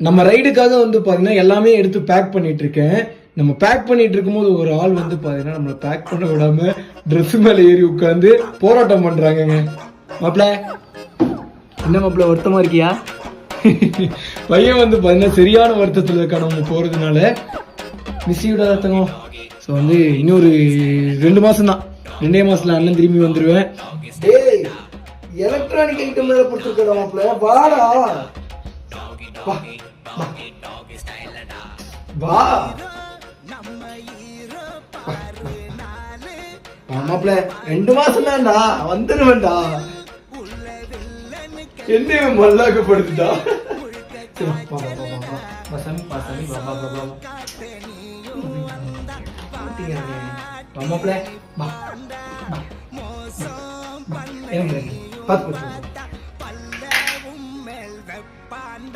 நம்ம ரைடுக்காக வந்து பாத்தீங்கன்னா எல்லாமே எடுத்து பேக் பண்ணிட்டு இருக்கேன். நம்ம பேக் பண்ணிட்டு இருக்கும்போது ஒரு ஆள் வந்து பாத்தீங்கன்னா நம்மளை பேக் பண்ண விடாம ட்ரெஸ் மேல ஏறி உட்காந்து போராட்டம் பண்றாங்கங்க. மாப்பிள்ள என்ன மாப்பிள்ள வருத்தமா இருக்கியா? பையன் வந்து பாத்தீங்கன்னா சரியான வருத்தத்துல இருக்கா நம்ம போறதுனால. மிஸ்ஸியோட தங்கம். ஸோ வந்து இன்னொரு 2 மாசம் தான், 2 மாசத்துல அண்ணன் திரும்பி வந்துருவேன். டேய் எலக்ட்ரானிக் ஐட்டம் மேல கொடுத்துருக்கா மாப்பிள்ள, வாடா வா வா மாப்பிள்ள 2 மாசம் தான்டா, வந்துடுவேன்டா. என்ன மல்லாக்கப்படுத்துட்டா. மாப்பிள்ள